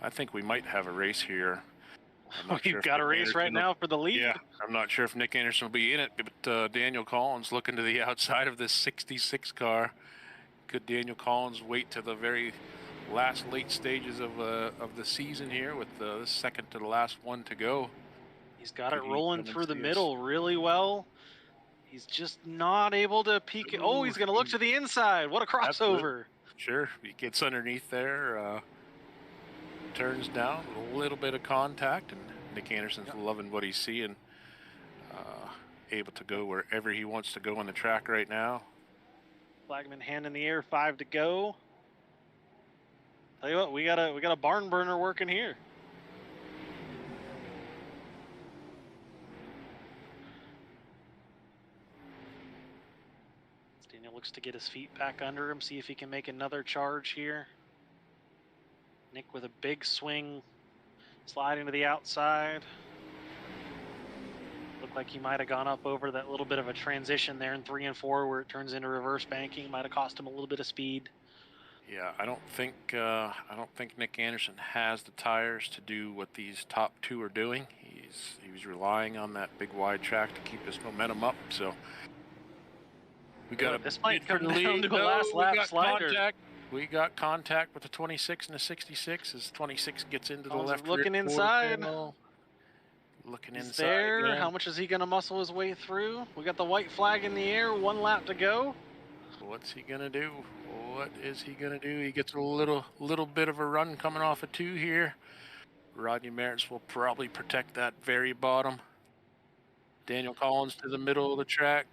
I think we might have a race here. You've got a race right now for the lead? Yeah, I'm not sure if Nick Anderson will be in it, but Daniel Collins looking to the outside of this 66 car. Could Daniel Collins wait to the very last late stages of the season here with the second to the last one to go? He's got it rolling through the middle really well. He's just not able to peek. Oh, he's going to look to the inside. What a crossover. Absolutely. Sure. He gets underneath there, turns down, a little bit of contact, and Nick Anderson's loving what he's seeing. Able to go wherever he wants to go on the track right now. Flagman hand in the air, 5 to go. Tell you what, we got a barn burner working here. Daniel looks to get his feet back under him, see if he can make another charge here. Nick with a big swing, sliding to the outside. Looked like he might have gone up over that little bit of a transition there in 3 and 4 where it turns into reverse banking. Might have cost him a little bit of speed. Yeah, I don't think Nick Anderson has the tires to do what these top 2 are doing. He was relying on that big wide track to keep his momentum up. So we got this might come down to a last lap slider. Contact. We got contact with the 26 and the 66 as 26 gets into the left. Looking inside. Looking He's inside. there. Again. How much is he going to muscle his way through? We got the white flag in the air. 1 lap to go. What's he gonna do? What is he gonna do? He gets a little bit of a run coming off of 2 here. Rodney Merritt will probably protect that very bottom. Daniel Collins to the middle of the track.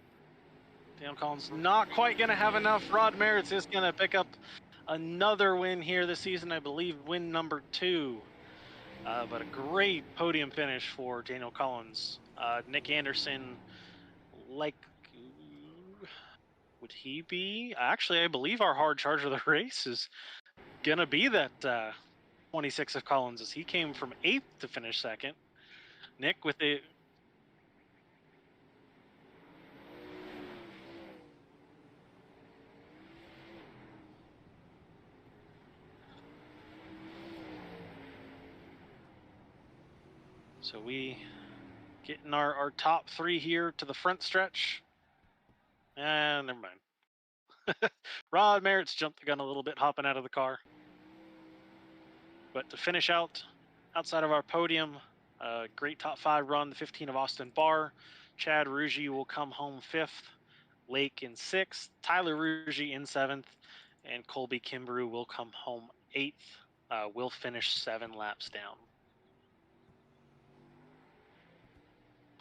Daniel Collins not quite going to have enough. Rod Merritt is going to pick up another win here this season, I believe win number 2. But a great podium finish for Daniel Collins. Nick Anderson, like, would he be? Actually, I believe our hard charge of the race is going to be that 26 of Collins, as he came from 8th to finish 2nd. Nick with the... So we getting our top 3 here to the front stretch. And never mind. Rod Merritt's jumped the gun a little bit, hopping out of the car. But to finish out, outside of our podium, great top 5 run, the 15 of Austin Barr. Chad Ruggie will come home 5th. Lake in 6th, Tyler Rugy in 7th, and Colby Kimbrew will come home 8th. We'll finish 7 laps down.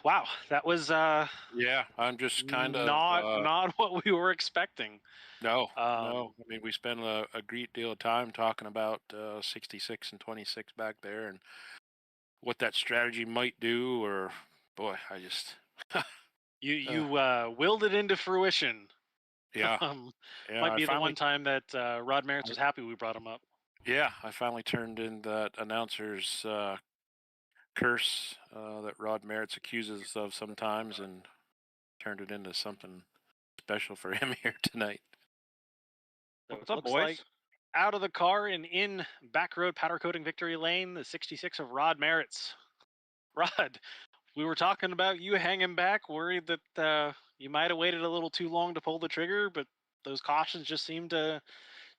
Wow, that was Yeah, I'm just kind of not what we were expecting. no. I mean, we spent a great deal of time talking about 66 and 26 back there and what that strategy might do. Or boy, I just you willed it into fruition. yeah, yeah. Might be the one time that Rod Merritt was happy we brought him up. Yeah, I finally turned in that announcer's curse that Rod Merritt accuses us of sometimes, and turned it into something special for him here tonight. So What's up, looks boys? like out of the car and in back road powder coating victory lane, the 66 of Rod Merritt's. Rod, we were talking about you hanging back, worried that you might have waited a little too long to pull the trigger, but those cautions just seemed to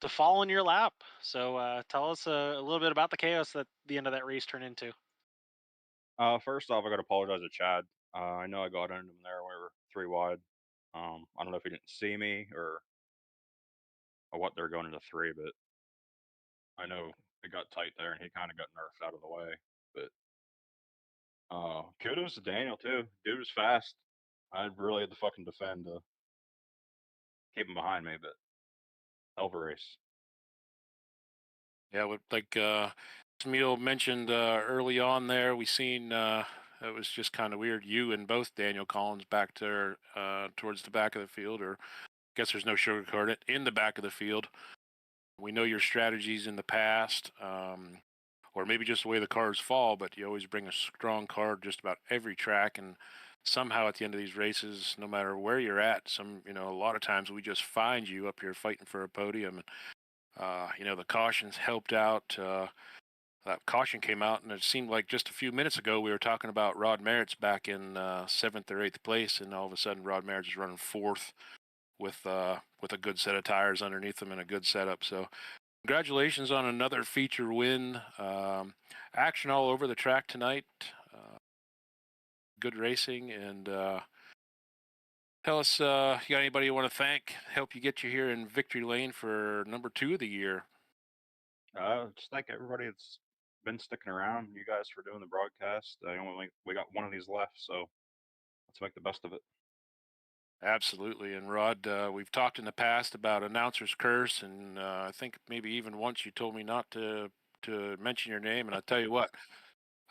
fall in your lap. So tell us a little bit about the chaos that the end of that race turned into. First off, I got to apologize to Chad. I know I got into him there. We were 3 wide. I don't know if he didn't see me or what they're going into 3, but I know it got tight there, and he kind of got nerfed out of the way. But kudos to Daniel too. Dude was fast. I really had to fucking defend to keep him behind me, but hell of a race. Yeah, like Camille mentioned early on there, we seen it was just kind of weird. You and both Daniel Collins back there towards the back of the field, or I guess there's no sugarcoat it, in the back of the field. We know your strategies in the past, or maybe just the way the cars fall, but you always bring a strong car just about every track, and somehow at the end of these races, no matter where you're at, a lot of times we just find you up here fighting for a podium. And the cautions helped out. That caution came out, and it seemed like just a few minutes ago we were talking about Rod Merritt's back in 7th or 8th place, and all of a sudden Rod Merritt is running 4th with a good set of tires underneath him and a good setup. So congratulations on another feature win. Action all over the track tonight. Good racing, and tell us, you got anybody you want to thank, help you get you here in victory lane for number 2 of the year? Just thank everybody that's been sticking around. You guys for doing the broadcast. We got one of these left, so let's make the best of it. Absolutely. And Rod, we've talked in the past about announcer's curse, and I think maybe even once you told me not to mention your name. And I tell you what,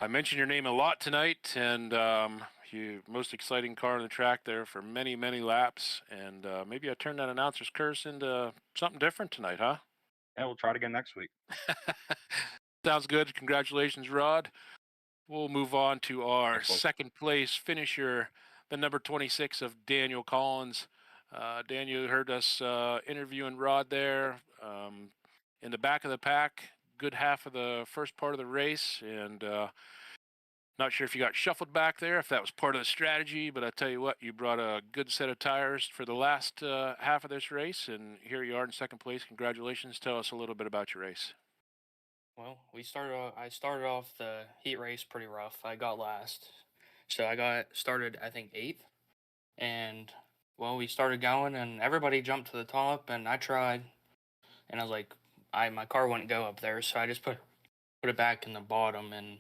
I mentioned your name a lot tonight, and you most exciting car on the track there for many, many laps. And maybe I turned that announcer's curse into something different tonight, huh? Yeah, we'll try it again next week. Sounds good. Congratulations, Rod. We'll move on to our second place finisher, the number 26 of Daniel Collins. Daniel heard us interviewing Rod there in the back of the pack, good half of the first part of the race, and not sure if you got shuffled back there, if that was part of the strategy, but I tell you what, you brought a good set of tires for the last half of this race, and here you are in second place. Congratulations. Tell us a little bit about your race. Well, I started off the heat race pretty rough. I got last. So I got started, I think, 8th. And, well, we started going, and everybody jumped to the top, and I tried. And I was like, my car wouldn't go up there, so I just put it back in the bottom, and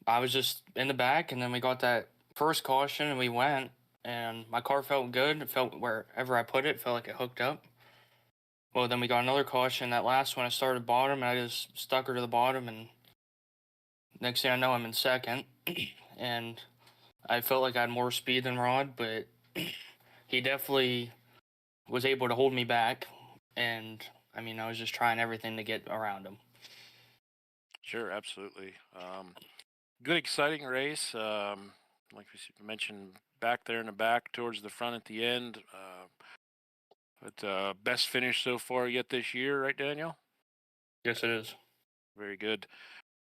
I was just in the back, and then we got that first caution, and we went, and my car felt good. It felt wherever I put it, it felt like it hooked up. Well, then we got another caution. That last one, I started bottom, and I just stuck her to the bottom, and next thing I know, I'm in second. And I felt like I had more speed than Rod, but he definitely was able to hold me back. And, I mean, I was just trying everything to get around him. Sure, absolutely. Good, exciting race. Like we mentioned, back there in the back, towards the front at the end. But best finish so far yet this year, right, Daniel? Yes, it is. Very good.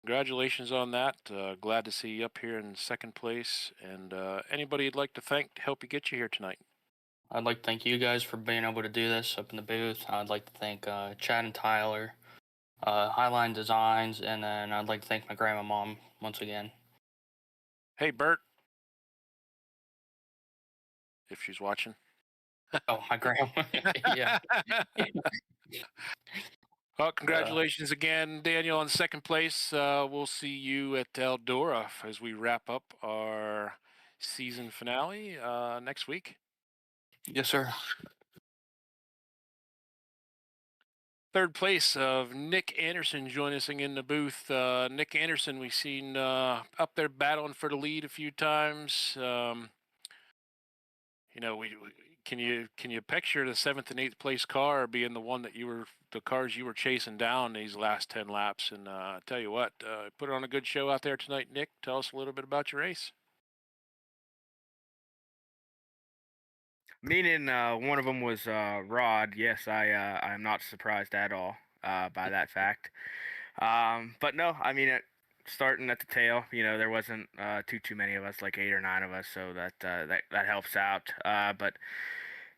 Congratulations on that. Glad to see you up here in second place. And anybody you'd like to thank to help you get you here tonight? I'd like to thank you guys for being able to do this up in the booth. I'd like to thank Chad and Tyler, Highline Designs, and then I'd like to thank my grandma mom once again. Hey, Bert, if she's watching. Oh, my grandma. Yeah. Well, congratulations again, Daniel, on second place. We'll see you at Eldora as we wrap up our season finale next week. Yes, sir. Third place of Nick Anderson joining us in the booth. Nick Anderson, we've seen up there battling for the lead a few times. Can you picture the seventh and eighth place car being the cars you were chasing down these last 10 laps? And tell you what, put on a good show out there tonight, Nick. Tell us a little bit about your race. Meaning one of them was Rod. Yes, I'm not surprised at all by that fact. But no, I mean, starting at the tail, there wasn't too many of us, like 8 or 9 of us, so that helps out. But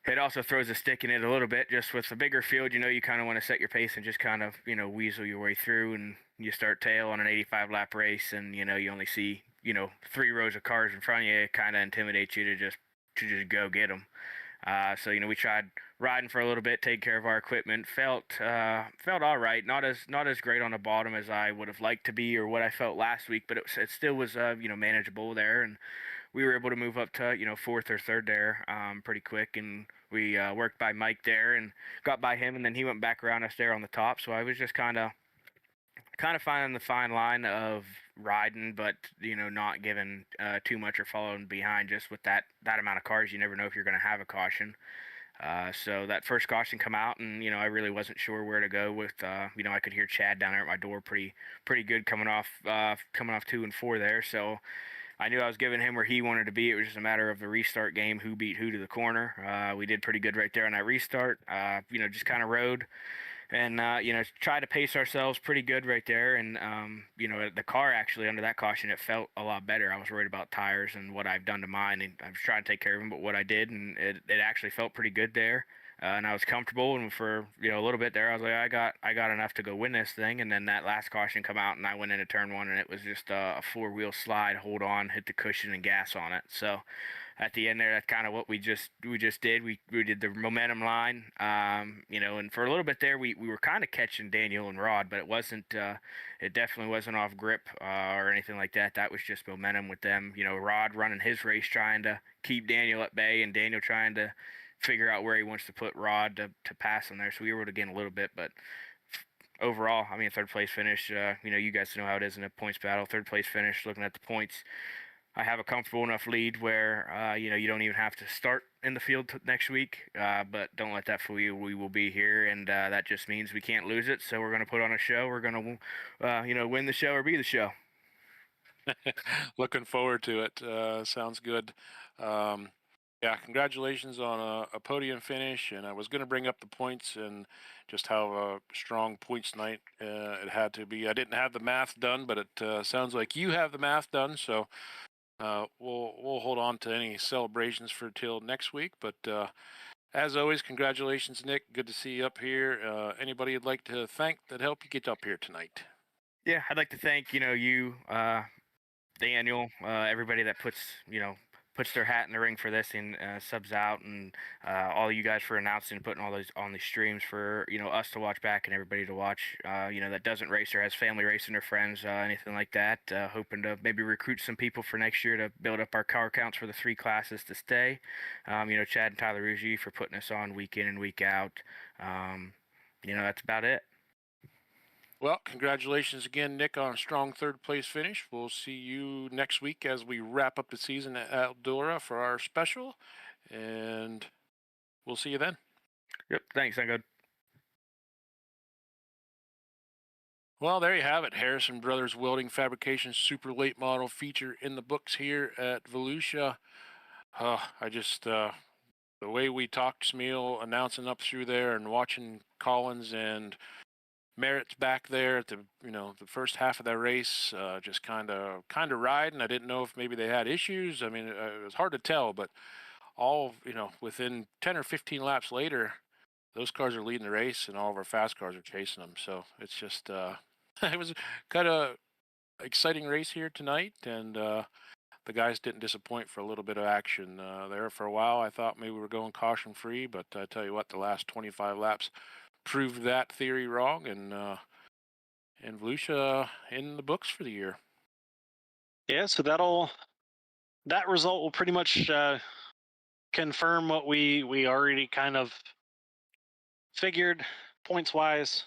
it also throws a stick in it a little bit. Just with a bigger field, you kind of want to set your pace and just kind of weasel your way through. And you start tail on an 85 lap race, and you only see 3 rows of cars in front of you. It kind of intimidates you to just go get them. So we tried riding for a little bit, taking care of our equipment. Felt all right. Not as great on the bottom as I would have liked to be, or what I felt last week, but it still was manageable there, and we were able to move up to 4th or 3rd there pretty quick, and we worked by Mike there and got by him, and then he went back around us there on the top. So I was just kind of finding the fine line of riding, but not giving too much or following behind. Just with that amount of cars, you never know if you're going to have a caution. So that first caution come out, and I really wasn't sure where to go with. I could hear Chad down there at my door pretty good coming off 2 and 4 there. So I knew I was giving him where he wanted to be. It was just a matter of the restart game, who beat who to the corner. We did pretty good right there on that restart. Just kind of rode and try to pace ourselves pretty good right there. And the car actually under that caution, it felt a lot better. I was worried about tires and what I've done to mine, and I was trying to take care of them, but what I did, and it actually felt pretty good there. And I was comfortable, and for a little bit there, I was like, I got enough to go win this thing. And then that last caution come out, and I went into turn 1, and it was just a 4-wheel slide, hold on, hit the cushion, and gas on it. So at the end there, that's kind of what we just did. We did the momentum line, and for a little bit there, we were kind of catching Daniel and Rod, but it definitely wasn't off grip or anything like that. That was just momentum with them. Rod running his race, trying to keep Daniel at bay, and Daniel trying to figure out where he wants to put Rod to pass him there. So we were able to gain a little bit, but overall, I mean, 3rd place finish. You guys know how it is in a points battle. 3rd place finish. Looking at the points, I have a comfortable enough lead where you don't even have to start in the field next week. But don't let that fool you. We will be here, and that just means we can't lose it. So we're going to put on a show. We're going to win the show or be the show. Looking forward to it. Sounds good. Yeah, congratulations on a podium finish. And I was going to bring up the points and just how a strong points night it had to be. I didn't have the math done, but it sounds like you have the math done. So we'll hold on to any celebrations for till next week. But as always, congratulations, Nick. Good to see you up here. Anybody you'd like to thank that helped you get up here tonight? Yeah, I'd like to thank you, Daniel, everybody that puts their hat in the ring for this and subs out, and all you guys for announcing and putting all those on the streams for us to watch back and everybody to watch. That doesn't race or has family racing or friends, anything like that. Hoping to maybe recruit some people for next year to build up our car counts for the 3 classes to stay. Chad and Tyler Ruggie for putting us on week in and week out. That's about it. Well, congratulations again, Nick, on a strong 3rd place finish. We'll see you next week as we wrap up the season at Eldora for our special, and we'll see you then. Yep, thanks. Thank God. Well, there you have it. Harrison Brothers Welding Fabrication Super Late Model feature in the books here at Volusia. The way we talked Smeal announcing up through there and watching Collins and Merritt's back there at the first half of that race, just kind of riding. I didn't know if maybe they had issues. I mean, it was hard to tell, but all within 10 or 15 laps later, those cars are leading the race, and all of our fast cars are chasing them. So it's just it was kind of exciting race here tonight, and the guys didn't disappoint for a little bit of action there for a while. I thought maybe we were going caution free, but I tell you what, the last 25 laps proved that theory wrong, and Volusia in the books for the year. Yeah, so that result will pretty much confirm what we already kind of figured points wise.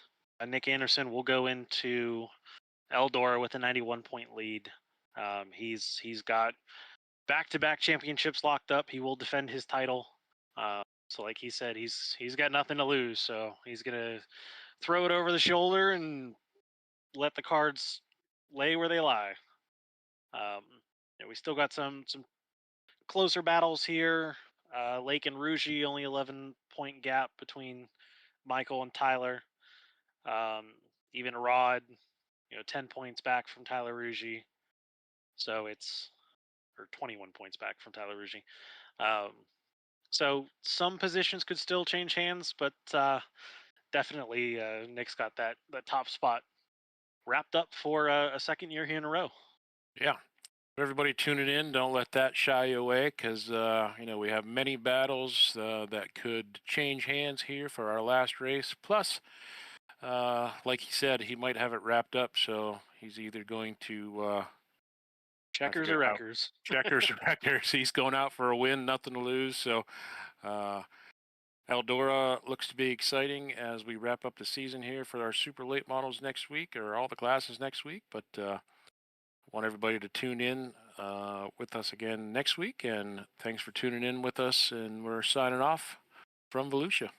Nick Anderson will go into Eldora with a 91-point lead. He's got back-to-back championships locked up. He will defend his title. So like he said, he's got nothing to lose. So he's gonna throw it over the shoulder and let the cards lay where they lie. We still got some closer battles here. Lake and Rugi, only 11-point gap between Michael and Tyler. Even Rod, 10 points back from Tyler Rugi. So it's, or 21 points back from Tyler Rugi. So some positions could still change hands, but definitely Nick's got that top spot wrapped up for a second year here in a row. Yeah. Everybody tuning in, don't let that shy you away, because we have many battles that could change hands here for our last race. Plus, like he said, he might have it wrapped up, so he's either going to checkers or wreckers. Checkers or wreckers. He's going out for a win, nothing to lose. So Eldora looks to be exciting as we wrap up the season here for our super late models next week, or all the classes next week. But want everybody to tune in with us again next week, and thanks for tuning in with us, and we're signing off from Volusia.